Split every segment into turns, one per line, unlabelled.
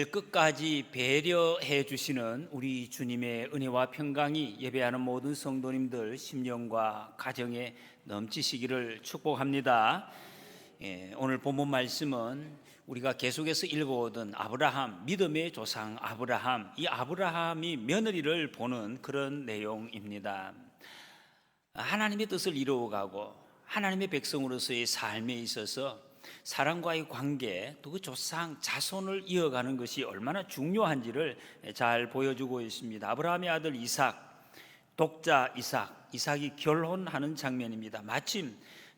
우리를 끝까지 배려해 주시는 우리 주님의 은혜와 평강이 예배하는 모든 성도님들 심령과 가정에 넘치시기를 축복합니다. 오늘 본문 말씀은 우리가 계속해서 읽어오던 아브라함, 믿음의 조상 아브라함, 이 아브라함이 며느리를 보는 그런 내용입니다. 하나님의 뜻을 이루어가고 하나님의 백성으로서의 삶에 있어서 사람과의 관계, 또 그 조상 자손을 이어가는 것이 얼마나 중요한지를 잘 보여주고 있습니다. 아브라함의 아들 이삭, 독자 이삭이 결혼하는 장면입니다. 마침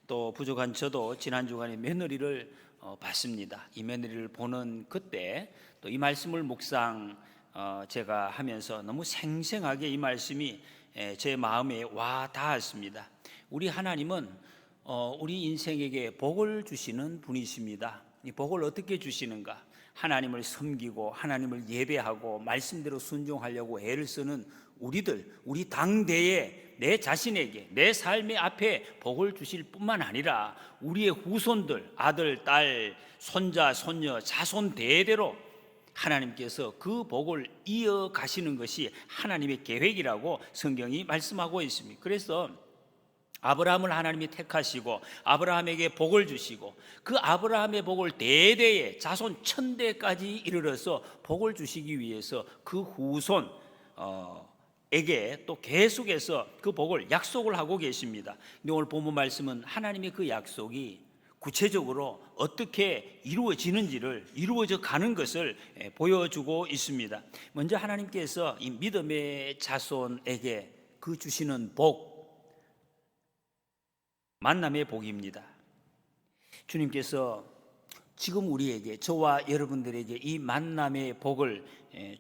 또 부족한 저도 지난 주간에 며느리를 봤습니다. 이 며느리를 보는 그때 또 이 말씀을 묵상 제가 하면서 너무 생생하게 이 말씀이 제 마음에 와 닿았습니다. 우리 하나님은 우리 인생에게 복을 주시는 분이십니다. 이 복을 어떻게 주시는가? 하나님을 섬기고 하나님을 예배하고 말씀대로 순종하려고 애를 쓰는 우리 당대에 내 자신에게 내 삶의 앞에 복을 주실 뿐만 아니라 우리의 후손들, 아들, 딸, 손자, 손녀, 자손 대대로 하나님께서 그 복을 이어가시는 것이 하나님의 계획이라고 성경이 말씀하고 있습니다. 그래서 아브라함을 하나님이 택하시고 아브라함에게 복을 주시고 그 아브라함의 복을 대대에 자손 1000대까지 이르러서 복을 주시기 위해서 그 후손에게 또 계속해서 그 복을 약속을 하고 계십니다. 근데 오늘 본문 말씀은 하나님의 그 약속이 구체적으로 어떻게 이루어져 가는 것을 보여주고 있습니다. 먼저 하나님께서 이 믿음의 자손에게 그 주시는 복, 만남의 복입니다. 주님께서 지금 우리에게, 저와 여러분들에게 이 만남의 복을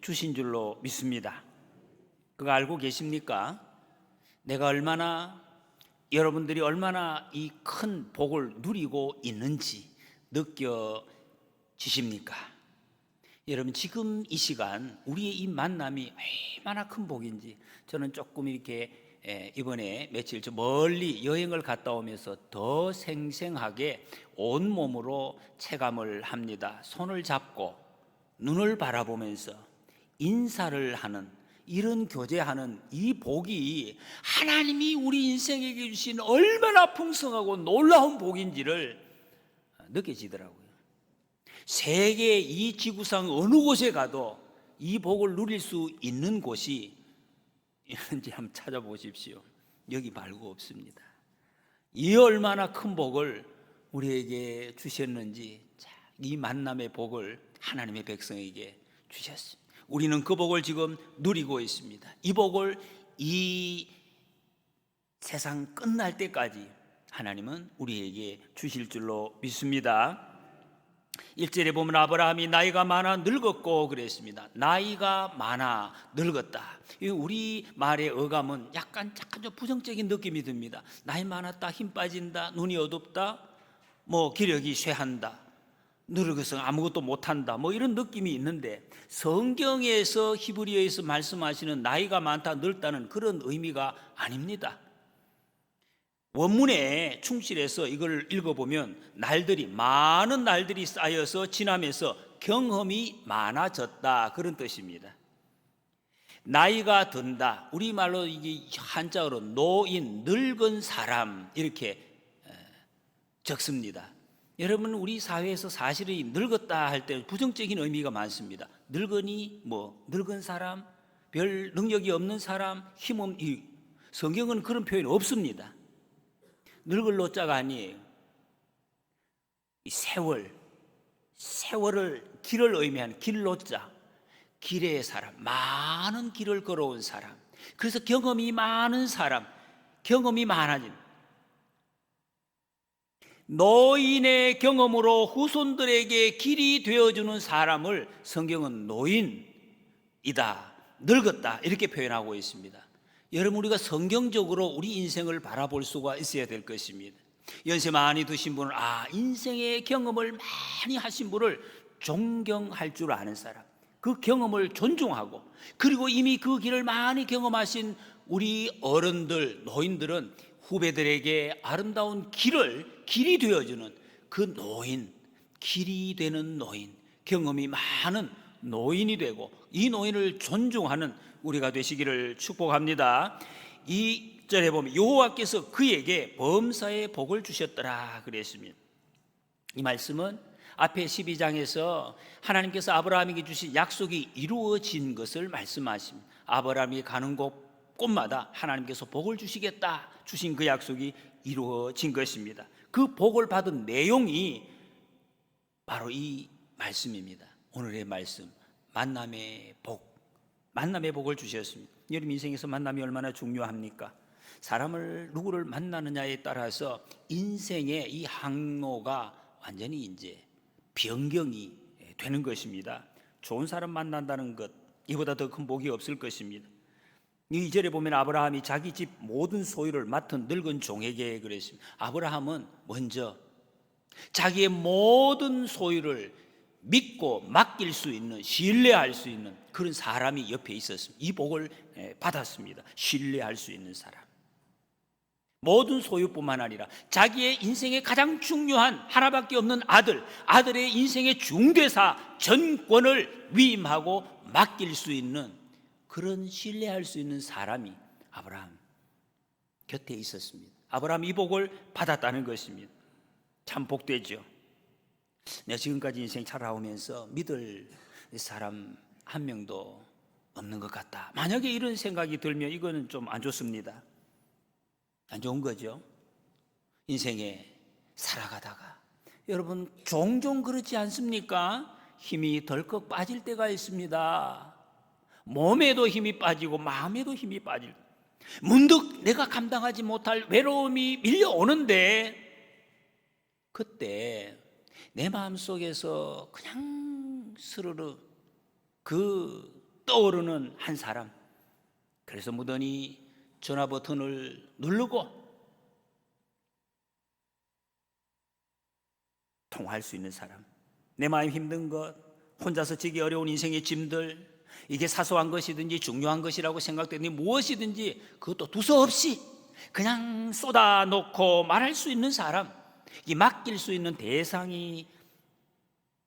주신 줄로 믿습니다. 그거 알고 계십니까? 여러분들이 얼마나 이 큰 복을 누리고 있는지 느껴지십니까? 여러분, 지금 이 시간 우리의 이 만남이 얼마나 큰 복인지 저는 조금 이렇게 이번에 며칠 멀리 여행을 갔다 오면서 더 생생하게 온몸으로 체감을 합니다. 손을 잡고 눈을 바라보면서 인사를 하는, 이런 교제하는 이 복이 하나님이 우리 인생에게 주신 얼마나 풍성하고 놀라운 복인지를 느껴지더라고요. 세계 이 지구상 어느 곳에 가도 이 복을 누릴 수 있는 곳이 있는지 한번 찾아보십시오. 여기 말고 없습니다. 이 얼마나 큰 복을 우리에게 주셨는지, 이 만남의 복을 하나님의 백성에게 주셨습니다. 우리는 그 복을 지금 누리고 있습니다. 이 복을 이 세상 끝날 때까지 하나님은 우리에게 주실 줄로 믿습니다. 1절에 보면 아브라함이 나이가 많아 늙었고 그랬습니다. 나이가 많아 늙었다. 우리 말의 어감은 약간 좀 부정적인 느낌이 듭니다. 나이 많았다, 힘 빠진다, 눈이 어둡다, 기력이 쇠한다, 늙어서 아무것도 못한다, 이런 느낌이 있는데, 성경에서 히브리어에서 말씀하시는 나이가 많다, 늙다는 그런 의미가 아닙니다. 원문에 충실해서 이걸 읽어보면 많은 날들이 쌓여서 지나면서 경험이 많아졌다, 그런 뜻입니다. 나이가 든다, 우리말로 이게 한자어로 노인, 늙은 사람 이렇게 적습니다. 여러분, 우리 사회에서 사실은 늙었다 할 때 부정적인 의미가 많습니다. 늙으니 늙은 사람, 별 능력이 없는 사람, 힘없는, 성경은 그런 표현이 없습니다. 늙을 노자가 아니에요. 세월을 길을 의미하는 길노자, 길의 사람, 많은 길을 걸어온 사람, 그래서 경험이 많은 사람, 경험이 많아진 노인의 경험으로 후손들에게 길이 되어주는 사람을 성경은 노인이다, 늙었다 이렇게 표현하고 있습니다. 여러분, 우리가 성경적으로 우리 인생을 바라볼 수가 있어야 될 것입니다. 연세 많이 드신 분은 인생의 경험을 많이 하신 분을 존경할 줄 아는 사람, 그 경험을 존중하고, 그리고 이미 그 길을 많이 경험하신 우리 어른들, 노인들은 후배들에게 아름다운 길이 되어주는 그 노인, 길이 되는 노인, 경험이 많은 노인이 되고 이 노인을 존중하는 우리가 되시기를 축복합니다. 이 절에 보면 여호와께서 그에게 범사의 복을 주셨더라 그랬습니다. 이 말씀은 앞에 12장에서 하나님께서 아브라함에게 주신 약속이 이루어진 것을 말씀하십니다. 아브라함이 가는 곳마다 하나님께서 복을 주시겠다 주신 그 약속이 이루어진 것입니다. 그 복을 받은 내용이 바로 이 말씀입니다. 오늘의 말씀, 만남의 복, 만남의 복을 주셨습니다. 여러분 인생에서 만남이 얼마나 중요합니까? 사람을 누구를 만나느냐에 따라서 인생의 이 항로가 완전히 이제 변경이 되는 것입니다. 좋은 사람 만난다는 것, 이보다 더 큰 복이 없을 것입니다. 이 절에 보면 아브라함이 자기 집 모든 소유를 맡은 늙은 종에게 그랬습니다. 아브라함은 먼저 자기의 모든 소유를 믿고 맡길 수 있는, 신뢰할 수 있는 그런 사람이 옆에 있었습니다. 이 복을 받았습니다. 신뢰할 수 있는 사람. 모든 소유뿐만 아니라 자기의 인생의 가장 중요한 하나밖에 없는 아들의 인생의 중대사 전권을 위임하고 맡길 수 있는 그런 신뢰할 수 있는 사람이 아브라함 곁에 있었습니다. 아브라함이 이 복을 받았다는 것입니다. 참 복되죠. 내가 지금까지 인생 살아오면서 믿을 사람 한 명도 없는 것 같다. 만약에 이런 생각이 들면 이거는 좀 안 좋습니다. 안 좋은 거죠. 인생에 살아가다가 여러분 종종 그렇지 않습니까? 힘이 덜컥 빠질 때가 있습니다. 몸에도 힘이 빠지고 마음에도 힘이 빠질 때 문득 내가 감당하지 못할 외로움이 밀려오는데 그때 내 마음속에서 그냥 스르르 떠오르는 한 사람, 그래서 무던히 전화 버튼을 누르고 통화할 수 있는 사람, 내 마음 힘든 것, 혼자서 지기 어려운 인생의 짐들, 이게 사소한 것이든지 중요한 것이라고 생각되니 무엇이든지 그것도 두서없이 그냥 쏟아놓고 말할 수 있는 사람, 이 맡길 수 있는 대상이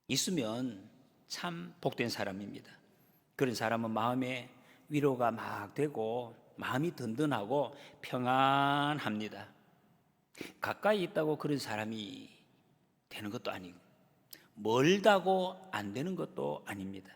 있으면 참 복된 사람입니다. 그런 사람은 마음에 위로가 막 되고 마음이 든든하고 평안합니다. 가까이 있다고 그런 사람이 되는 것도 아니고 멀다고 안 되는 것도 아닙니다.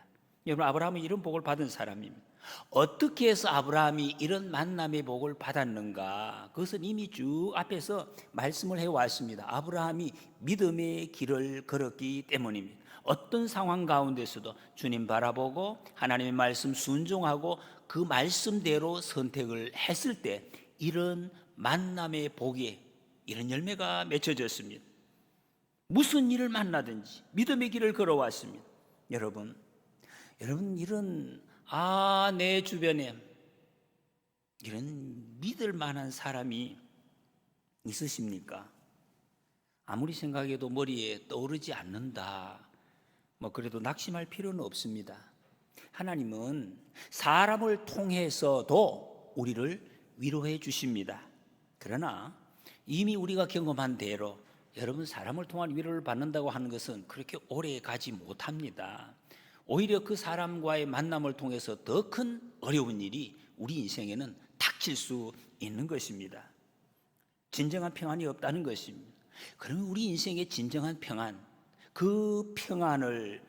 여러분 아브라함은 이런 복을 받은 사람입니다. 어떻게 해서 아브라함이 이런 만남의 복을 받았는가? 그것은 이미 쭉 앞에서 말씀을 해왔습니다. 아브라함이 믿음의 길을 걸었기 때문입니다. 어떤 상황 가운데서도 주님 바라보고 하나님의 말씀 순종하고 그 말씀대로 선택을 했을 때 이런 만남의 복에 이런 열매가 맺혀졌습니다. 무슨 일을 만나든지 믿음의 길을 걸어왔습니다. 여러분 이런 내 주변에 이런 믿을 만한 사람이 있으십니까? 아무리 생각해도 머리에 떠오르지 않는다. 그래도 낙심할 필요는 없습니다. 하나님은 사람을 통해서도 우리를 위로해 주십니다. 그러나 이미 우리가 경험한 대로 여러분 사람을 통한 위로를 받는다고 하는 것은 그렇게 오래 가지 못합니다. 오히려 그 사람과의 만남을 통해서 더 큰 어려운 일이 우리 인생에는 닥칠 수 있는 것입니다. 진정한 평안이 없다는 것입니다. 그러면 우리 인생의 진정한 평안, 그 평안을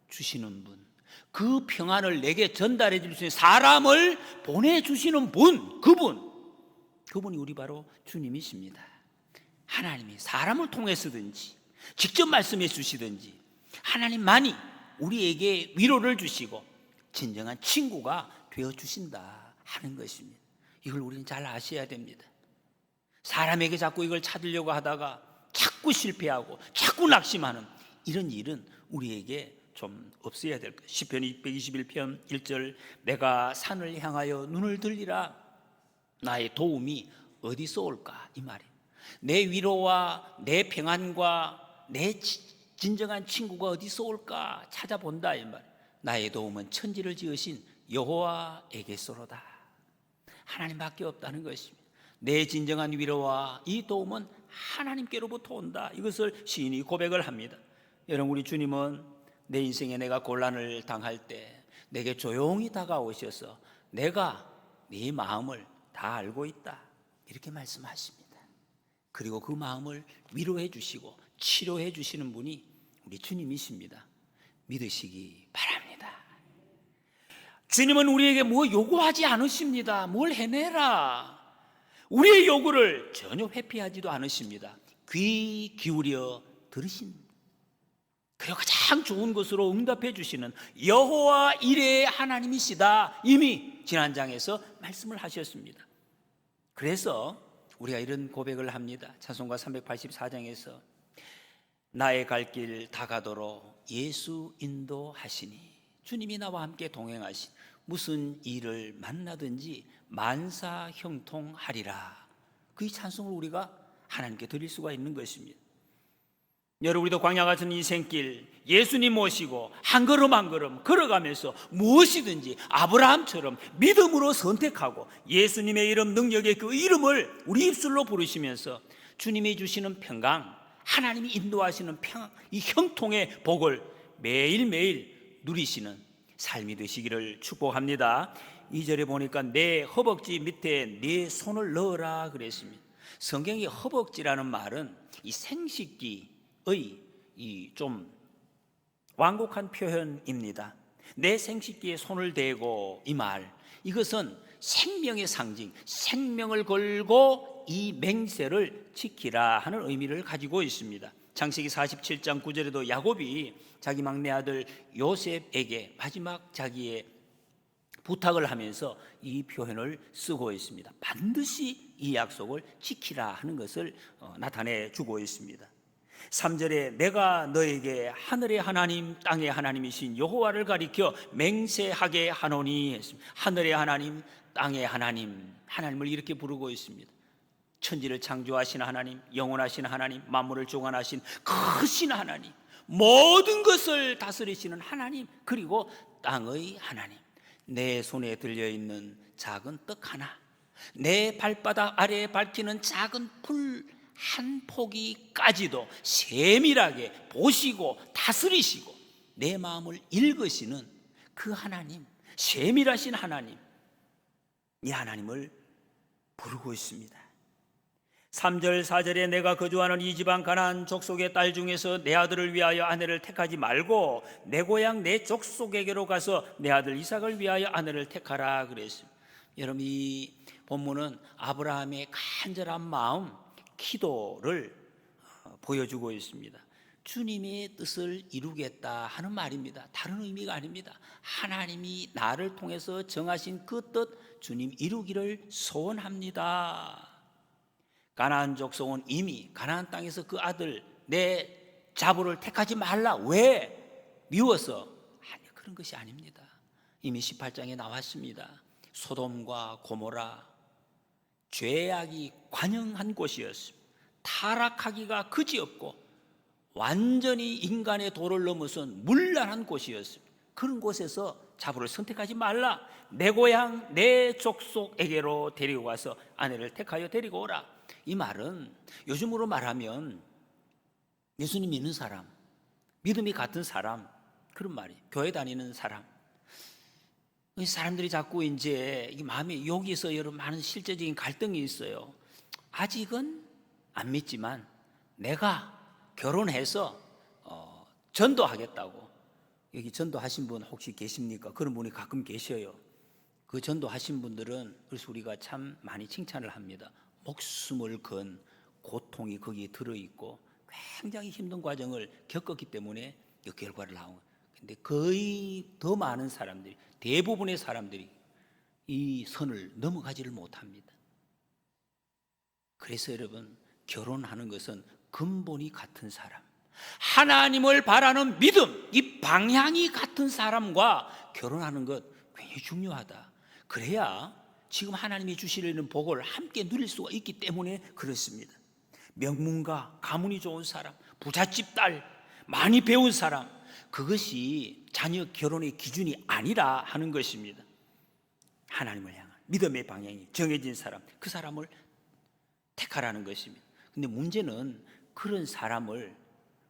주시는 분, 그 평안을 내게 전달해 줄 수 있는 사람을 보내주시는 분, 그분이 우리 바로 주님이십니다. 하나님이 사람을 통해서든지 직접 말씀해 주시든지 하나님만이 우리에게 위로를 주시고 진정한 친구가 되어주신다 하는 것입니다. 이걸 우리는 잘 아셔야 됩니다. 사람에게 자꾸 이걸 찾으려고 하다가 자꾸 실패하고 자꾸 낙심하는 이런 일은 우리에게 좀 없어야 될 것. 시편 121편 1절 내가 산을 향하여 눈을 들리라 나의 도움이 어디서 올까 이 말이에요. 내 위로와 내 평안과 내 진정한 친구가 어디서 올까 찾아본다 이 말. 나의 도움은 천지를 지으신 여호와에게서로다. 하나님밖에 없다는 것입니다. 내 진정한 위로와 이 도움은 하나님께로부터 온다. 이것을 시인이 고백을 합니다. 여러분 우리 주님은 내 인생에 내가 곤란을 당할 때 내게 조용히 다가오셔서 내가 네 마음을 다 알고 있다, 이렇게 말씀하십니다. 그리고 그 마음을 위로해 주시고 치료해 주시는 분이 우리 주님이십니다. 믿으시기 바랍니다. 주님은 우리에게 뭐 요구하지 않으십니다. 뭘 해내라, 우리의 요구를 전혀 회피하지도 않으십니다. 귀 기울여 들으신, 그리고 가장 좋은 것으로 응답해 주시는 여호와 이레의 하나님이시다, 이미 지난 장에서 말씀을 하셨습니다. 그래서 우리가 이런 고백을 합니다. 찬송가 384장에서 나의 갈 길 다가도록 예수 인도하시니, 주님이 나와 함께 동행하신, 무슨 일을 만나든지 만사 형통하리라, 그 찬송을 우리가 하나님께 드릴 수가 있는 것입니다. 여러분, 우리도 광야 같은 인생길 예수님 모시고 한 걸음 한 걸음 걸어가면서 무엇이든지 아브라함처럼 믿음으로 선택하고 예수님의 이름, 능력의 그 이름을 우리 입술로 부르시면서 주님이 주시는 평강, 하나님이 인도하시는 이 형통의 복을 매일매일 누리시는 삶이 되시기를 축복합니다. 2절에 보니까 내 허벅지 밑에 네 손을 넣어라 그랬습니다. 성경의 허벅지라는 말은 이 생식기의 이 좀 완곡한 표현입니다. 내 생식기에 손을 대고, 이 말, 이것은 생명의 상징, 생명을 걸고 이 맹세를 지키라 하는 의미를 가지고 있습니다. 창세기 47장 9절에도 야곱이 자기 막내 아들 요셉에게 마지막 자기의 부탁을 하면서 이 표현을 쓰고 있습니다. 반드시 이 약속을 지키라 하는 것을 나타내 주고 있습니다. 3절에 내가 너에게 하늘의 하나님 땅의 하나님이신 여호와를 가리켜 맹세하게 하노니 했습니다. 하늘의 하나님, 땅의 하나님, 하나님을 이렇게 부르고 있습니다. 천지를 창조하신 하나님, 영원하신 하나님, 만물을 주관하신 크신 하나님, 모든 것을 다스리시는 하나님, 그리고 땅의 하나님. 내 손에 들려있는 작은 떡 하나, 내 발바닥 아래에 밝히는 작은 풀 한 포기까지도 세밀하게 보시고 다스리시고 내 마음을 읽으시는 그 하나님, 세밀하신 하나님, 이 하나님을 부르고 있습니다. 3절 4절에 내가 거주하는 이 지방 가나안 족속의 딸 중에서 내 아들을 위하여 아내를 택하지 말고 내 고향 내 족속에게로 가서 내 아들 이삭을 위하여 아내를 택하라 그랬습니다. 여러분, 이 본문은 아브라함의 간절한 마음, 기도를 보여주고 있습니다. 주님의 뜻을 이루겠다 하는 말입니다. 다른 의미가 아닙니다. 하나님이 나를 통해서 정하신 그 뜻 주님 이루기를 소원합니다. 가나안 족속은 이미 가나안 땅에서 그 아들 내 자부를 택하지 말라. 왜? 미워서? 아니, 그런 것이 아닙니다. 이미 18장에 나왔습니다. 소돔과 고모라, 죄악이 관영한 곳이었습니다. 타락하기가 그지없고 완전히 인간의 도를 넘어선 문란한 곳이었습니다. 그런 곳에서 자부를 선택하지 말라. 내 고향 내 족속에게로 데리고 가서 아내를 택하여 데리고 오라. 이 말은 요즘으로 말하면 예수님 믿는 사람, 믿음이 같은 사람, 그런 말이에요. 교회 다니는 사람. 사람들이 자꾸 이제 이 마음이, 여기서 여러 많은 실제적인 갈등이 있어요. 아직은 안 믿지만 내가 결혼해서 전도하겠다고. 여기 전도하신 분 혹시 계십니까? 그런 분이 가끔 계셔요. 그 전도하신 분들은, 그래서 우리가 참 많이 칭찬을 합니다. 목숨을 건 고통이 거기에 들어있고 굉장히 힘든 과정을 겪었기 때문에 이 결과를 나온 거예요. 근데 거의 더 많은 사람들이, 대부분의 사람들이 이 선을 넘어가지를 못합니다. 그래서 여러분, 결혼하는 것은 근본이 같은 사람, 하나님을 바라는 믿음, 이 방향이 같은 사람과 결혼하는 것 굉장히 중요하다. 그래야 지금 하나님이 주시려는 복을 함께 누릴 수가 있기 때문에 그렇습니다. 명문가, 가문이 좋은 사람, 부잣집 딸, 많이 배운 사람, 그것이 자녀 결혼의 기준이 아니라 하는 것입니다. 하나님을 향한 믿음의 방향이 정해진 사람, 그 사람을 택하라는 것입니다. 근데 문제는 그런 사람을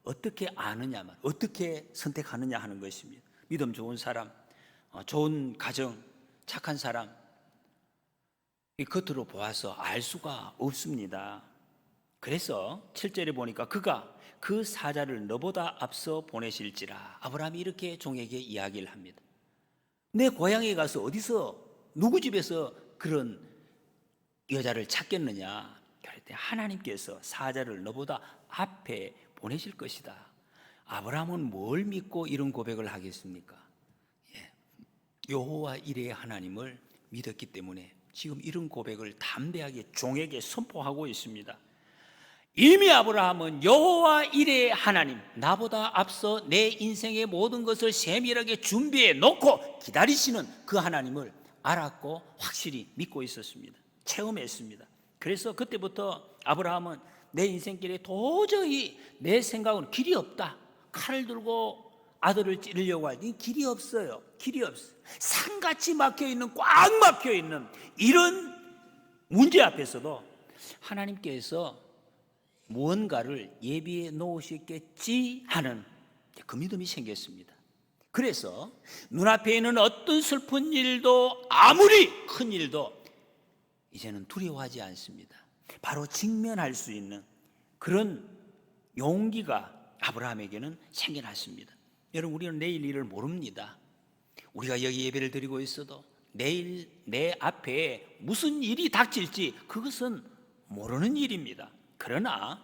어떻게 아느냐만, 어떻게 선택하느냐 하는 것입니다. 믿음 좋은 사람, 좋은 가정, 착한 사람, 이 겉으로 보아서 알 수가 없습니다. 그래서 7절에 보니까 그가 그 사자를 너보다 앞서 보내실지라. 아브라함이 이렇게 종에게 이야기를 합니다. 내 고향에 가서 어디서 누구 집에서 그런 여자를 찾겠느냐. 그럴 때 하나님께서 사자를 너보다 앞에 보내실 것이다. 아브라함은 뭘 믿고 이런 고백을 하겠습니까? 여호와 이레의 하나님을 믿었기 때문에 지금 이런 고백을 담대하게 종에게 선포하고 있습니다. 이미 아브라함은 여호와 이레의 하나님, 나보다 앞서 내 인생의 모든 것을 세밀하게 준비해 놓고 기다리시는 그 하나님을 알았고 확실히 믿고 있었습니다. 체험했습니다. 그래서 그때부터 아브라함은 내 인생길에 도저히 내 생각은 길이 없다. 칼을 들고 아들을 찌르려고 하니 길이 없어요. 길이 없어요. 산같이 막혀있는, 꽉 막혀있는 이런 문제 앞에서도 하나님께서 무언가를 예비해 놓으셨겠지 하는 그 믿음이 생겼습니다. 그래서 눈앞에 있는 어떤 슬픈 일도, 아무리 큰 일도 이제는 두려워하지 않습니다. 바로 직면할 수 있는 그런 용기가 아브라함에게는 생겨났습니다. 여러분, 우리는 내일 일을 모릅니다. 우리가 여기 예배를 드리고 있어도 내일 내 앞에 무슨 일이 닥칠지 그것은 모르는 일입니다. 그러나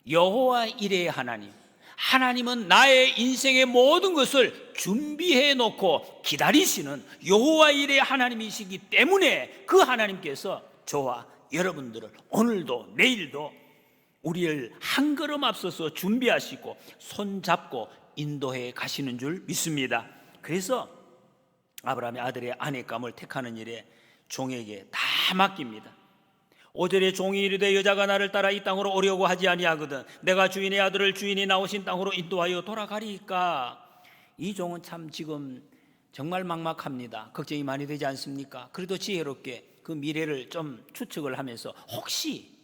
여호와 이레의 하나님, 하나님은 나의 인생의 모든 것을 준비해 놓고 기다리시는 여호와 이레의 하나님이시기 때문에 그 하나님께서 저와 여러분들을 오늘도 내일도 우리를 한 걸음 앞서서 준비하시고 손잡고 인도해 가시는 줄 믿습니다. 그래서 아브라함의 아들의 아내감을 택하는 일에 종에게 다 맡깁니다. 5절에 종이 이르되 여자가 나를 따라 이 땅으로 오려고 하지 아니하거든 내가 주인의 아들을 주인이 나오신 땅으로 인도하여 돌아가리까. 이 종은 참 지금 정말 막막합니다. 걱정이 많이 되지 않습니까? 그래도 지혜롭게 그 미래를 좀 추측을 하면서 혹시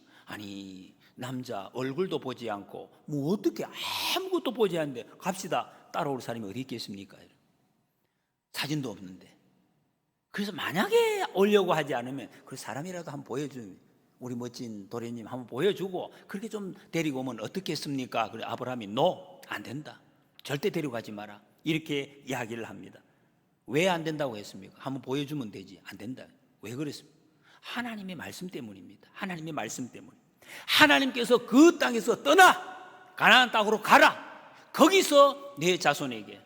남자 얼굴도 보지 않고 뭐 어떻게 아무것도 보지 않는데 갑시다. 따라올 사람이 어디 있겠습니까? 사진도 없는데. 그래서 만약에 오려고 하지 않으면 그 사람이라도 한번 보여주면, 우리 멋진 도련님 한번 보여주고 그렇게 좀 데리고 오면 어떻겠습니까? 그래 아브라함이 안 된다. 절대 데려가지 마라. 이렇게 이야기를 합니다. 왜 안 된다고 했습니까? 한번 보여주면 되지. 안 된다. 왜 그랬습니까? 하나님의 말씀 때문입니다. 하나님의 말씀 때문에. 하나님께서 그 땅에서 떠나 가나안 땅으로 가라. 거기서 내 자손에게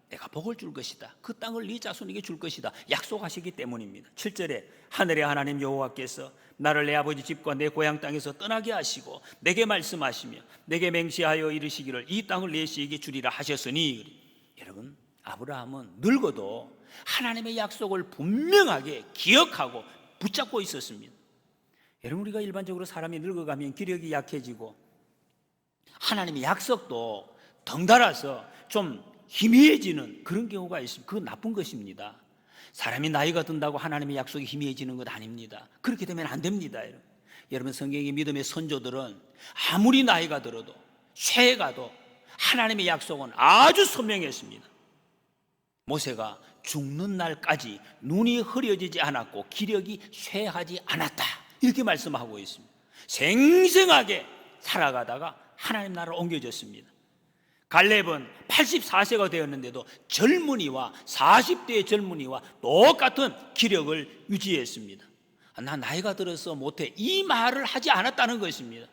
내가 복을 줄 것이다. 그 땅을 네 자손에게 줄 것이다. 약속하시기 때문입니다. 7절에 하늘의 하나님 여호와께서 나를 내 아버지 집과 내 고향 땅에서 떠나게 하시고 내게 말씀하시며 내게 맹세하여 이르시기를 이 땅을 내 씨에게 주리라 하셨으니. 여러분, 아브라함은 늙어도 하나님의 약속을 분명하게 기억하고 붙잡고 있었습니다. 여러분, 우리가 일반적으로 사람이 늙어가면 기력이 약해지고 하나님의 약속도 덩달아서 좀 희미해지는 그런 경우가 있습니다. 그건 나쁜 것입니다. 사람이 나이가 든다고 하나님의 약속이 희미해지는 것 아닙니다. 그렇게 되면 안 됩니다. 여러분, 성경의 믿음의 선조들은 아무리 나이가 들어도 쇠가도 하나님의 약속은 아주 선명했습니다. 모세가 죽는 날까지 눈이 흐려지지 않았고 기력이 쇠하지 않았다. 이렇게 말씀하고 있습니다. 생생하게 살아가다가 하나님 나라로 옮겨졌습니다. 갈렙은 84세가 되었는데도 젊은이와 40대의 젊은이와 똑같은 기력을 유지했습니다. 나 나이가 들어서 못해, 이 말을 하지 않았다는 것입니다.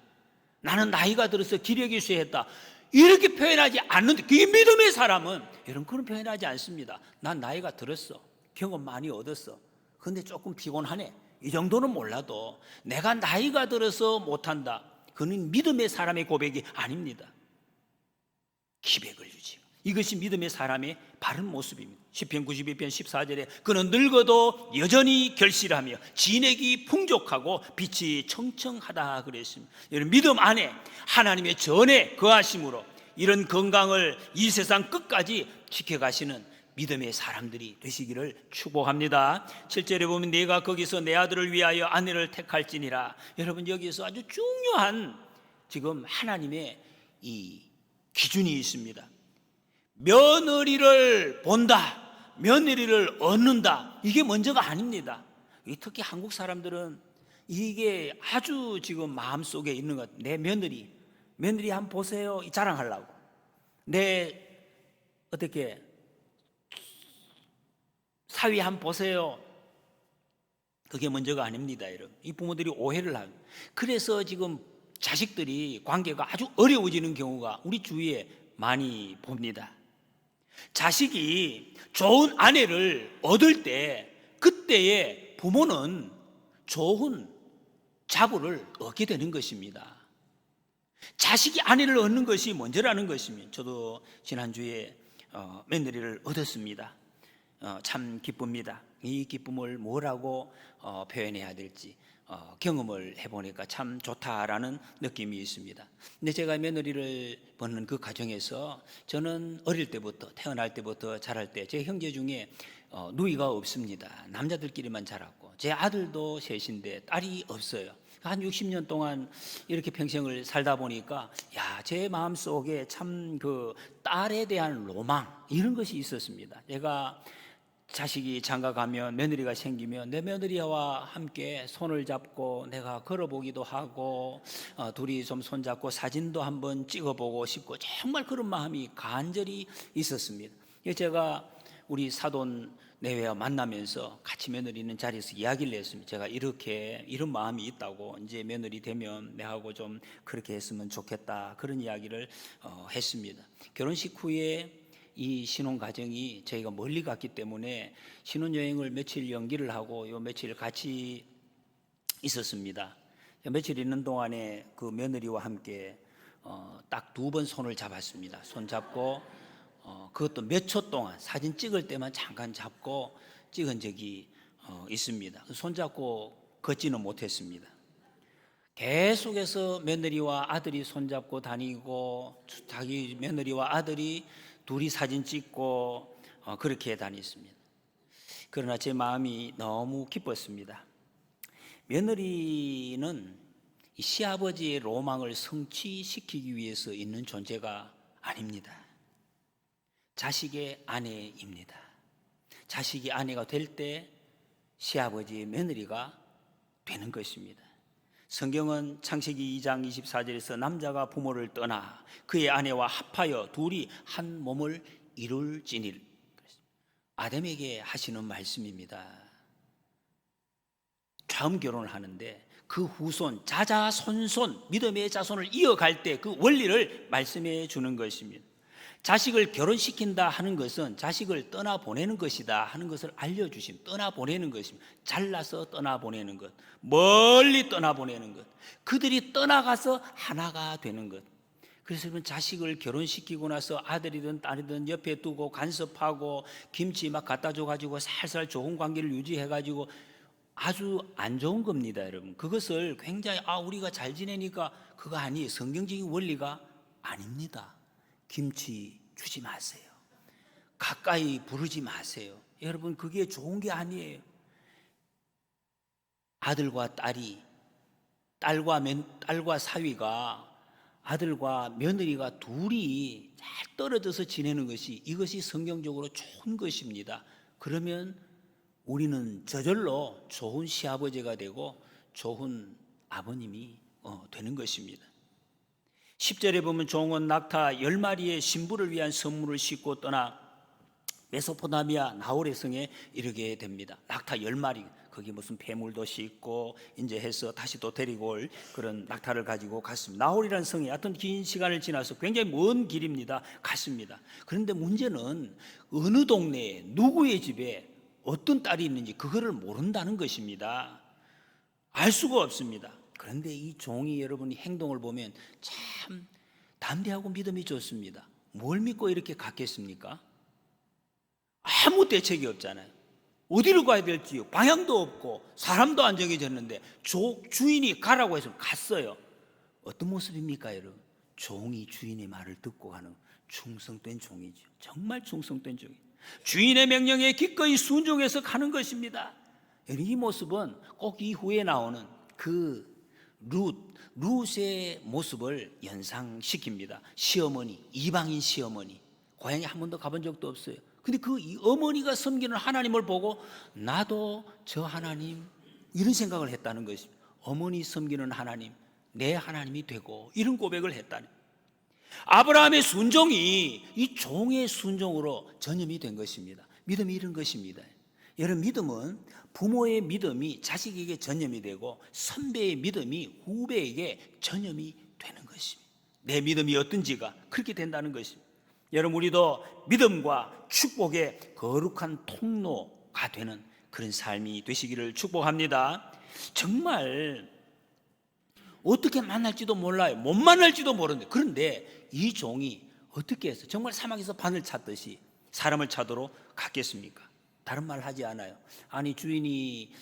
나는 나이가 들어서 기력이 쇠했다 이렇게 표현하지 않는데, 그 믿음의 사람은 여러분 그런 표현하지 않습니다. 난 나이가 들었어, 경험 많이 얻었어, 근데 조금 피곤하네, 이 정도는 몰라도 내가 나이가 들어서 못한다, 그는 믿음의 사람의 고백이 아닙니다. 기백을 유지. 이것이 믿음의 사람의 바른 모습입니다. 시편 92편 14절에 그는 늙어도 여전히 결실하며 진액이 풍족하고 빛이 청청하다 그랬습니다. 여러분, 믿음 안에 하나님의 전에 거하심으로 이런 건강을 이 세상 끝까지 지켜가시는 믿음의 사람들이 되시기를 축복합니다. 7절에 보면 내가 거기서 내 아들을 위하여 아내를 택할지니라. 여러분, 여기서 아주 중요한 지금 하나님의 이 기준이 있습니다. 며느리를 본다, 며느리를 얻는다, 이게 먼저가 아닙니다. 특히 한국 사람들은 이게 아주 지금 마음속에 있는 것 같아요. 내 며느리 한번 보세요 자랑하려고, 내 어떻게 사위 한번 보세요, 그게 먼저가 아닙니다. 여러분, 이 부모들이 오해를 하고, 그래서 지금 자식들이 관계가 아주 어려워지는 경우가 우리 주위에 많이 봅니다. 자식이 좋은 아내를 얻을 때, 그때에 부모는 좋은 자부를 얻게 되는 것입니다. 자식이 아내를 얻는 것이 먼저라는 것입니다. 저도 지난주에 며느리를 얻었습니다. 참 기쁩니다. 이 기쁨을 뭐라고 표현해야 될지 경험을 해보니까 참 좋다라는 느낌이 있습니다. 근데 제가 며느리를 보는 그 과정에서 저는 어릴 때부터, 태어날 때부터 자랄 때 제 형제 중에 누이가 없습니다. 남자들끼리만 자랐고, 제 아들도 셋인데 딸이 없어요. 한 60년 동안 이렇게 평생을 살다 보니까 제 마음속에 참 그 딸에 대한 로망, 이런 것이 있었습니다. 제가 자식이 장가 가면, 며느리가 생기면 내 며느리와 함께 손을 잡고 내가 걸어보기도 하고, 둘이 좀 손잡고 사진도 한번 찍어보고 싶고, 정말 그런 마음이 간절히 있었습니다. 제가 우리 사돈 내외와 만나면서 같이 며느리 있는 자리에서 이야기를 했습니다. 제가 이런 마음이 있다고, 이제 며느리 되면 내하고 좀 그렇게 했으면 좋겠다, 그런 이야기를 했습니다. 결혼식 후에 이 신혼 과정이 저희가 멀리 갔기 때문에 신혼여행을 며칠 연기를 하고 요 며칠 같이 있었습니다. 며칠 있는 동안에 그 며느리와 함께 딱 2번 손을 잡았습니다. 손 잡고 그것도 몇 초 동안 사진 찍을 때만 잠깐 잡고 찍은 적이 있습니다. 손 잡고 걷지는 못했습니다. 계속해서 며느리와 아들이 손잡고 다니고, 자기 며느리와 아들이 둘이 사진 찍고 그렇게 다녔습니다. 그러나 제 마음이 너무 기뻤습니다. 며느리는 이 시아버지의 로망을 성취시키기 위해서 있는 존재가 아닙니다. 자식의 아내입니다. 자식이 아내가 될 때 시아버지의 며느리가 되는 것입니다. 성경은 창세기 2장 24절에서 남자가 부모를 떠나 그의 아내와 합하여 둘이 한 몸을 이룰지니, 아담에게 하시는 말씀입니다. 처음 결혼을 하는데 그 후손, 자자손손, 믿음의 자손을 이어갈 때 그 원리를 말씀해 주는 것입니다. 자식을 결혼시킨다 하는 것은 자식을 떠나보내는 것이다 하는 것을 알려주심. 떠나보내는 것입니다. 잘라서 떠나보내는 것, 멀리 떠나보내는 것, 그들이 떠나가서 하나가 되는 것. 그래서 자식을 결혼시키고 나서 아들이든 딸이든 옆에 두고 간섭하고 김치 막 갖다 줘가지고 살살 좋은 관계를 유지해가지고 아주 안 좋은 겁니다, 여러분. 그것을 굉장히 우리가 잘 지내니까, 그거 아니에요. 성경적인 원리가 아닙니다. 김치 주지 마세요. 가까이 부르지 마세요. 여러분, 그게 좋은 게 아니에요. 아들과 딸이, 딸과 사위가, 아들과 며느리가 둘이 잘 떨어져서 지내는 것이, 이것이 성경적으로 좋은 것입니다. 그러면 우리는 저절로 좋은 시아버지가 되고 좋은 아버님이 되는 것입니다. 10절에 보면 종은 낙타 10마리의 신부를 위한 선물을 싣고 떠나 메소포타미아 나홀의 성에 이르게 됩니다. 낙타 10마리, 거기 무슨 폐물도 싣고 이제 해서 다시 또 데리고 올 그런 낙타를 가지고 갔습니다. 나홀이라는 성에 어떤 긴 시간을 지나서 굉장히 먼 길입니다. 갔습니다. 그런데 문제는 어느 동네에 누구의 집에 어떤 딸이 있는지 그거를 모른다는 것입니다. 알 수가 없습니다. 그런데 이 종이, 여러분이 행동을 보면 참 담대하고 믿음이 좋습니다. 뭘 믿고 이렇게 갔겠습니까? 아무 대책이 없잖아요. 어디로 가야 될지 방향도 없고 사람도 안 정해졌는데 주인이 가라고 해서 갔어요. 어떤 모습입니까, 여러분? 종이 주인의 말을 듣고 가는 충성된 종이죠. 정말 충성된 종이죠. 주인의 명령에 기꺼이 순종해서 가는 것입니다. 이 모습은 꼭 이후에 나오는 그 룻의 모습을 연상시킵니다. 시어머니, 이방인 시어머니, 고향에 한 번도 가본 적도 없어요. 근데 그 어머니가 섬기는 하나님을 보고 나도 저 하나님, 이런 생각을 했다는 것입니다. 어머니 섬기는 하나님, 내 하나님이 되고, 이런 고백을 했다니. 아브라함의 순종이 이 종의 순종으로 전염이 된 것입니다. 믿음이 이런 것입니다. 여러분, 믿음은 부모의 믿음이 자식에게 전염이 되고 선배의 믿음이 후배에게 전염이 되는 것입니다. 내 믿음이 어떤지가 그렇게 된다는 것입니다. 여러분, 우리도 믿음과 축복의 거룩한 통로가 되는 그런 삶이 되시기를 축복합니다. 정말 어떻게 만날지도 몰라요. 못 만날지도 모르는데, 그런데 이 종이 어떻게 해서 정말 사막에서 바늘 찾듯이 사람을 찾으러 갔겠습니까? 다른 말 하지 않아요. 아니, 주인이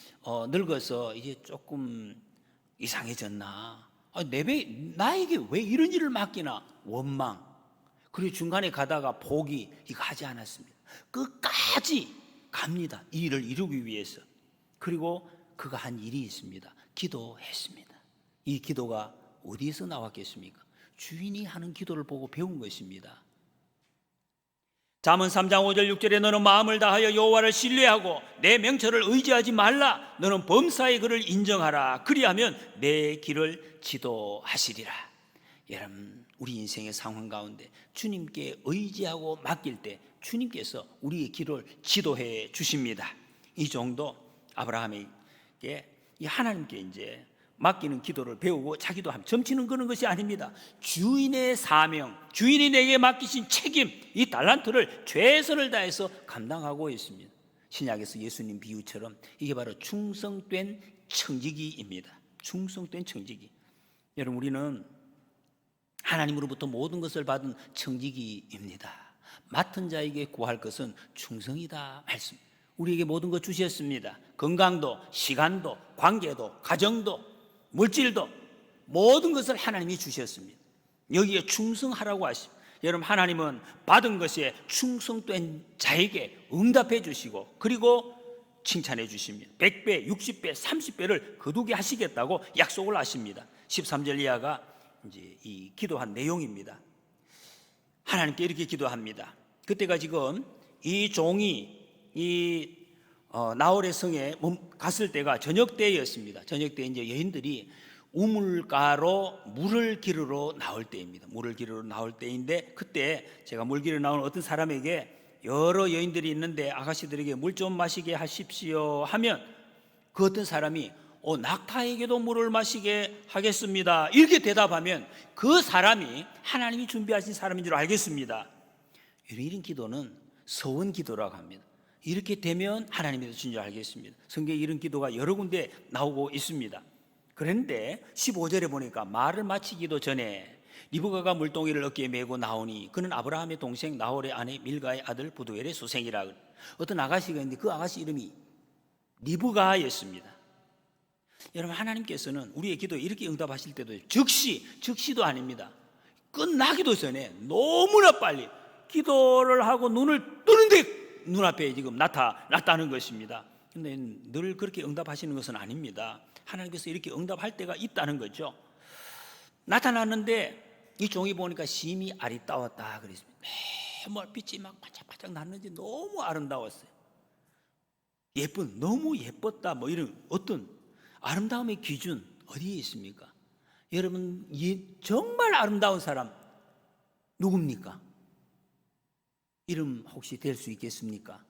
늙어서 이제 조금 이상해졌나? 나에게 왜 이런 일을 맡기나? 원망. 그리고 중간에 가다가 포기, 이거 하지 않았습니다. 끝까지 갑니다. 이 일을 이루기 위해서. 그리고 그가 한 일이 있습니다. 기도했습니다. 이 기도가 어디에서 나왔겠습니까? 주인이 하는 기도를 보고 배운 것입니다. 잠언 3장 5절 6절에 너는 마음을 다하여 여호와를 신뢰하고 내 명철을 의지하지 말라. 너는 범사의 그를 인정하라. 그리하면 내 길을 지도하시리라. 여러분, 우리 인생의 상황 가운데 주님께 의지하고 맡길 때 주님께서 우리의 길을 지도해 주십니다. 이 정도 아브라함에게 이 하나님께 이제 맡기는 기도를 배우고 자기도 점치는 그런 것이 아닙니다. 주인의 사명, 주인이 내게 맡기신 책임, 이 달란트를 최선을 다해서 감당하고 있습니다. 신약에서 예수님 비유처럼 이게 바로 충성된 청지기입니다. 충성된 청지기. 여러분, 우리는 하나님으로부터 모든 것을 받은 청지기입니다. 맡은 자에게 구할 것은 충성이다 말씀. 우리에게 모든 것 주셨습니다. 건강도, 시간도, 관계도, 가정도, 물질도, 모든 것을 하나님이 주셨습니다. 여기에 충성하라고 하십니다. 여러분, 하나님은 받은 것에 충성된 자에게 응답해 주시고, 그리고 칭찬해 주십니다. 100배, 60배, 30배를 거두게 하시겠다고 약속을 하십니다. 13절 이하가 이제 이 기도한 내용입니다. 하나님께 이렇게 기도합니다. 그때가 지금 이 종이 나홀의 성에 갔을 때가 저녁 때였습니다. 저녁 때 이제 여인들이 우물가로 물을 기르러 나올 때입니다. 물을 기르러 나올 때인데, 그때 제가 물 기르러 나온 어떤 사람에게 여러 여인들이 있는데 아가씨들에게 물 좀 마시게 하십시오 하면 그 어떤 사람이 낙타에게도 물을 마시게 하겠습니다, 이렇게 대답하면 그 사람이 하나님이 준비하신 사람인 줄 알겠습니다. 이런 기도는 서원 기도라고 합니다. 이렇게 되면 하나님이 주신 줄 알겠습니다. 성경에 이런 기도가 여러 군데 나오고 있습니다. 그런데 15절에 보니까 말을 마치기도 전에 리브가가 물동이를 어깨에 메고 나오니 그는 아브라함의 동생 나홀의 아내 밀가의 아들 부두엘의 수생이라. 어떤 아가씨가 있는데 그 아가씨 이름이 리브가였습니다. 여러분, 하나님께서는 우리의 기도에 이렇게 응답하실 때도 즉시도 아닙니다. 끝나기도 전에 너무나 빨리 기도를 하고 눈을 뜨는데 눈앞에 지금 나타났다는 것입니다. 그런데 늘 그렇게 응답하시는 것은 아닙니다. 하나님께서 이렇게 응답할 때가 있다는 거죠. 나타났는데 이 종이 보니까 심히 아리따웠다 그랬습니다. 빛이 막 반짝반짝 났는지 너무 아름다웠어요. 너무 예뻤다, 이런 어떤 아름다움의 기준 어디에 있습니까? 여러분, 정말 아름다운 사람 누굽니까? 이름 혹시 될 수 있겠습니까?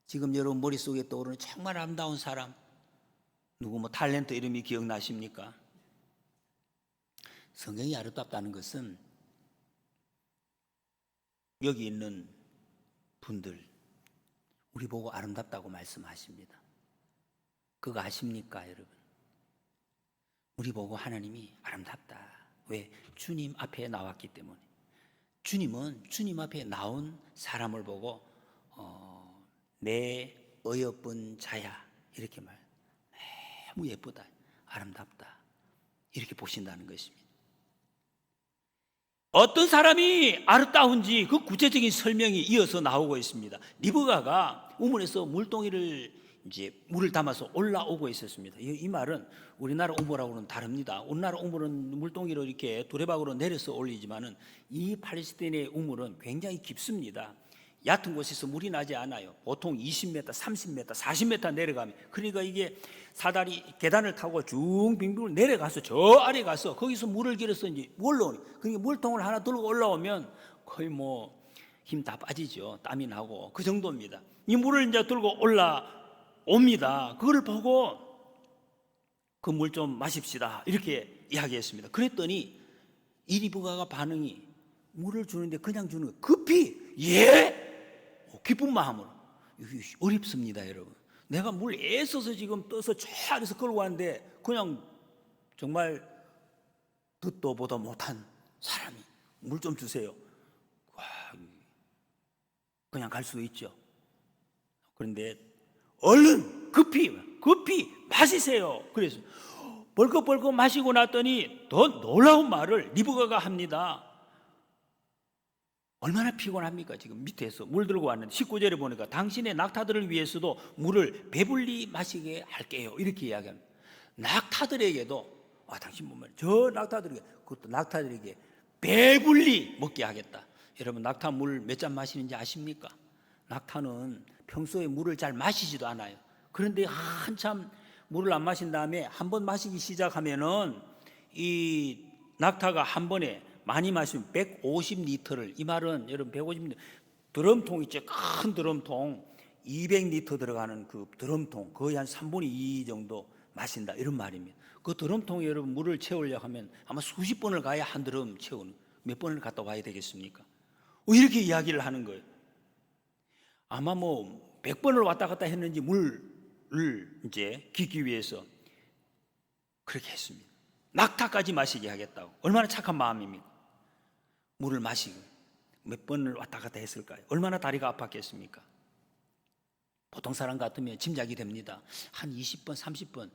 지금 여러분 머릿속에 떠오르는 정말 아름다운 사람 누구 탤런트 이름이 기억나십니까? 성경이 아름답다는 것은 여기 있는 분들 우리 보고 아름답다고 말씀하십니다. 그거 아십니까, 여러분? 우리 보고 하나님이 아름답다. 왜? 주님 앞에 나왔기 때문에. 주님은 주님 앞에 나온 사람을 보고 내 어여쁜 자야, 이렇게 너무 예쁘다, 아름답다, 이렇게 보신다는 것입니다. 어떤 사람이 아름다운지 그 구체적인 설명이 이어서 나오고 있습니다. 리브가가 우물에서 물동이를 이제 물을 담아서 올라오고 있었습니다. 이 말은 우리나라 우물하고는 다릅니다. 우리나라 우물은 물동이로 이렇게 두레박으로 내려서 올리지만은 이 팔레스타인의 우물은 굉장히 깊습니다. 얕은 곳에서 물이 나지 않아요. 보통 20m, 30m, 40m 내려가면, 그러니까 이게 사다리 계단을 타고 쭉 빙빙 내려가서 저 아래 가서 거기서 물을 길어서 이제 올라오니, 그러니까 물통을 하나 들고 올라오면 거의 뭐 힘 다 빠지죠. 땀이 나고 그 정도입니다. 이 물을 이제 들고 올라옵니다. 그걸 보고 그 물 좀 마십시다 이렇게 이야기했습니다. 그랬더니 이 리브가가 반응이, 물을 주는데 그냥 주는 거 급히 예? 기쁜 마음으로. 어렵습니다 여러분. 내가 물 애써서 지금 떠서 저 아래서 끌고 왔는데 그냥 정말 듣도 보도 못한 사람이 물 좀 주세요. 와, 그냥 갈 수도 있죠. 그런데 얼른 급히 마시세요. 그래서 벌컥벌컥 마시고 났더니 더 놀라운 말을 리브가가 합니다. 얼마나 피곤합니까? 지금 밑에서 물 들고 왔는데 19절에 보니까 당신의 낙타들을 위해서도 물을 배불리 마시게 할게요 이렇게 이야기합니다. 낙타들에게도 당신 보면 저 낙타들에게, 그것도 낙타들에게 배불리 먹게 하겠다. 여러분, 낙타 물 몇 잔 마시는지 아십니까? 낙타는 평소에 물을 잘 마시지도 않아요. 그런데 한참 물을 안 마신 다음에 한 번 마시기 시작하면은 이 낙타가 한 번에 많이 마시면 150리터를, 이 말은 여러분 150리터, 드럼통 있죠, 큰 드럼통 200리터 들어가는 그 드럼통 거의 한 3분의 2 정도 마신다 이런 말입니다. 그 드럼통에 여러분 물을 채우려고 하면 아마 수십 번을 가야 한 드럼 채우는, 몇 번을 갔다 와야 되겠습니까? 이렇게 이야기를 하는 거예요. 아마 뭐 100번을 왔다 갔다 했는지 물을 이제 기기 위해서 그렇게 했습니다. 낙타까지 마시게 하겠다고. 얼마나 착한 마음입니까? 물을 마시고 몇 번을 왔다 갔다 했을까요? 얼마나 다리가 아팠겠습니까? 보통 사람 같으면 짐작이 됩니다. 한 20번, 30번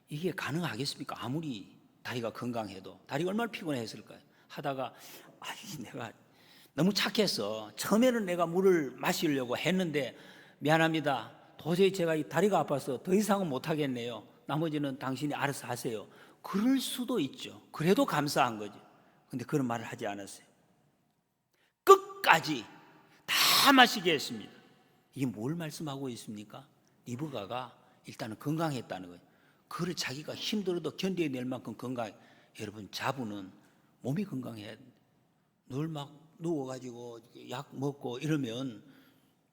이게 가능하겠습니까? 아무리 다리가 건강해도 다리가 얼마나 피곤했을까요? 하다가 내가 너무 착해서 처음에는 내가 물을 마시려고 했는데 미안합니다. 도저히 제가 이 다리가 아파서 더 이상은 못하겠네요. 나머지는 당신이 알아서 하세요. 그럴 수도 있죠. 그래도 감사한 거죠. 근데 그런 말을 하지 않았어요. 끝까지 다 마시게 했습니다. 이게 뭘 말씀하고 있습니까? 리브가가 일단은 건강했다는 거예요. 그걸 자기가 힘들어도 견뎌낼 만큼 건강해. 여러분, 자부는 몸이 건강해야 돼요. 늘 막 누워가지고 약 먹고 이러면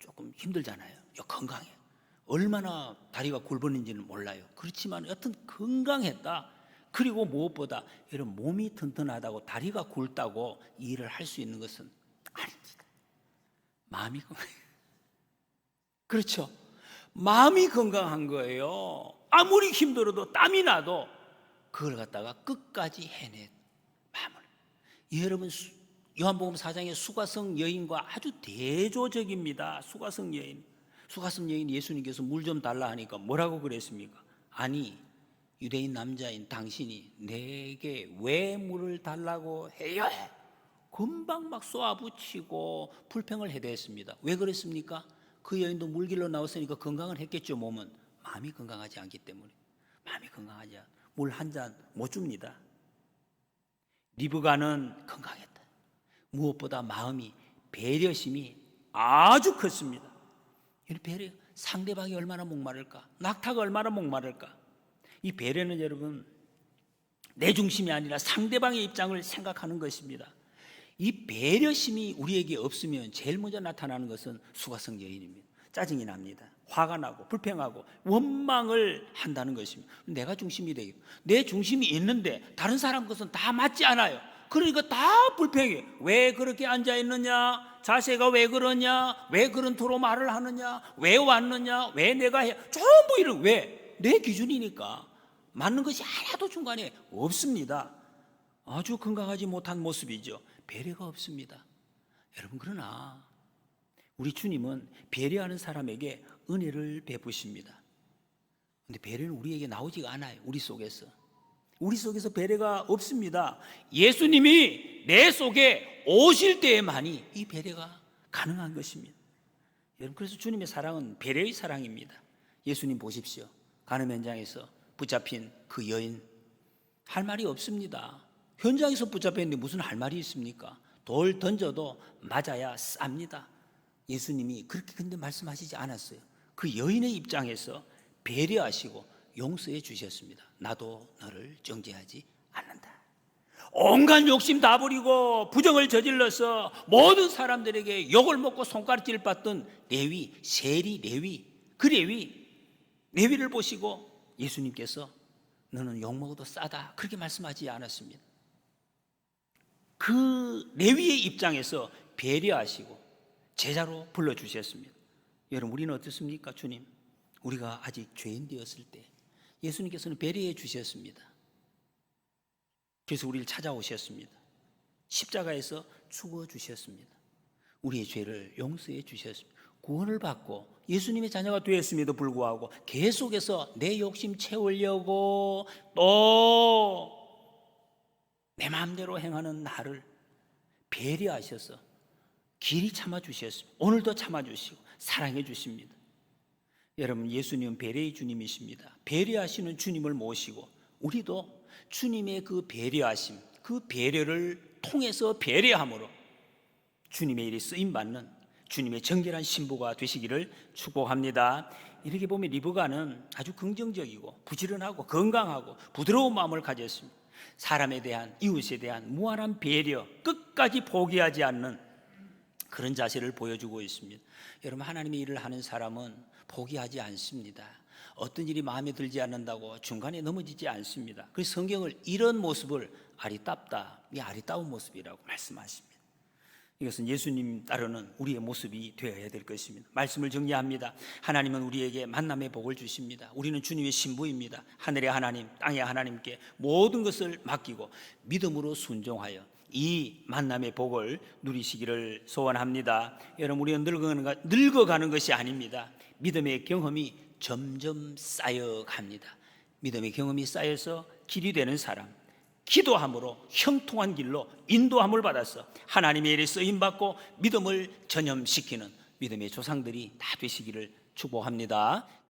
조금 힘들잖아요. 건강해. 얼마나 다리가 굵었는지는 몰라요. 그렇지만 여튼 건강했다. 그리고 무엇보다 여러분, 몸이 튼튼하다고 다리가 굵다고 일을 할 수 있는 것은 아닙니다. 마음이 건강해요. 그렇죠? 마음이 건강한 거예요. 아무리 힘들어도 땀이 나도 그걸 갖다가 끝까지 해낸 마음을. 여러분, 요한복음 4장의 수가성 여인과 아주 대조적입니다. 수가성 여인. 수가성 여인 예수님께서 물 좀 달라 하니까 뭐라고 그랬습니까? 아니, 유대인 남자인 당신이 내게 왜 물을 달라고 해요? 금방 막 쏘아붙이고 불평을 해대했습니다. 왜 그랬습니까? 그 여인도 물길로 나왔으니까 건강을 했겠죠. 몸은. 마음이 건강하지 않기 때문에. 마음이 건강하지 않아 물 한 잔 못 줍니다. 리브가는 건강했다. 무엇보다 마음이, 배려심이 아주 컸습니다. 이 배려, 상대방이 얼마나 목마를까? 낙타가 얼마나 목마를까? 이 배려는 여러분, 내 중심이 아니라 상대방의 입장을 생각하는 것입니다. 이 배려심이 우리에게 없으면 제일 먼저 나타나는 것은 수가성 여인입니다. 짜증이 납니다. 화가 나고 불평하고 원망을 한다는 것입니다. 내가 중심이 되겠고, 내 중심이 있는데 다른 사람 것은 다 맞지 않아요. 그러니까 다 불평해. 왜 그렇게 앉아있느냐? 자세가 왜 그러냐? 왜 그런 토로 말을 하느냐? 왜 왔느냐? 왜 내가 해? 전부 이런, 왜? 내 기준이니까. 맞는 것이 하나도 중간에 없습니다. 아주 건강하지 못한 모습이죠. 배려가 없습니다. 여러분, 그러나 우리 주님은 배려하는 사람에게 은혜를 베푸십니다. 그런데 배려는 우리에게 나오지가 않아요. 우리 속에서 배려가 없습니다. 예수님이 내 속에 오실 때에만이 이 배려가 가능한 것입니다. 여러분, 그래서 주님의 사랑은 배려의 사랑입니다. 예수님 보십시오. 간음 현장에서 붙잡힌 그 여인, 할 말이 없습니다. 현장에서 붙잡혔는데 무슨 할 말이 있습니까? 돌 던져도 맞아야 쌉니다. 예수님이 그렇게 근데 말씀하시지 않았어요. 그 여인의 입장에서 배려하시고 용서해 주셨습니다. 나도 너를 정죄하지 않는다. 온갖 욕심 다 부리고 부정을 저질러서 모든 사람들에게 욕을 먹고 손가락질 받던 레위, 세리 레위, 그 레위를 보시고 예수님께서 너는 욕 먹어도 싸다 그렇게 말씀하지 않았습니다. 그 레위의 입장에서 배려하시고 제자로 불러주셨습니다. 여러분, 우리는 어떻습니까? 주님, 우리가 아직 죄인 되었을 때 예수님께서는 배려해 주셨습니다. 그래서 우리를 찾아오셨습니다. 십자가에서 죽어 주셨습니다. 우리의 죄를 용서해 주셨습니다. 구원을 받고 예수님의 자녀가 되었음에도 불구하고 계속해서 내 욕심 채우려고 또 내 마음대로 행하는 나를 배려하셔서 길이 참아주셨습니다. 오늘도 참아주시고 사랑해 주십니다. 여러분, 예수님은 배려의 주님이십니다. 배려하시는 주님을 모시고 우리도 주님의 그 배려하심, 그 배려를 통해서 배려함으로 주님의 일에 쓰임받는 주님의 정결한 신부가 되시기를 축복합니다. 이렇게 보면 리브가는 아주 긍정적이고 부지런하고 건강하고 부드러운 마음을 가졌습니다. 사람에 대한, 이웃에 대한 무한한 배려, 끝까지 포기하지 않는 그런 자세를 보여주고 있습니다. 여러분, 하나님의 일을 하는 사람은 포기하지 않습니다. 어떤 일이 마음에 들지 않는다고 중간에 넘어지지 않습니다. 그래서 성경을 이런 모습을 아리따다, 이 아리따운 모습이라고 말씀하십니다. 이것은 예수님 따르는 우리의 모습이 되어야 될 것입니다. 말씀을 정리합니다. 하나님은 우리에게 만남의 복을 주십니다. 우리는 주님의 신부입니다. 하늘의 하나님, 땅의 하나님께 모든 것을 맡기고 믿음으로 순종하여 이 만남의 복을 누리시기를 소원합니다. 여러분, 우리는 늙어가는 것이 아닙니다. 믿음의 경험이 점점 쌓여갑니다. 믿음의 경험이 쌓여서 길이 되는 사람, 기도함으로 형통한 길로 인도함을 받아서 하나님의 일에 쓰임받고 믿음을 전염시키는 믿음의 조상들이 다 되시기를 축복합니다.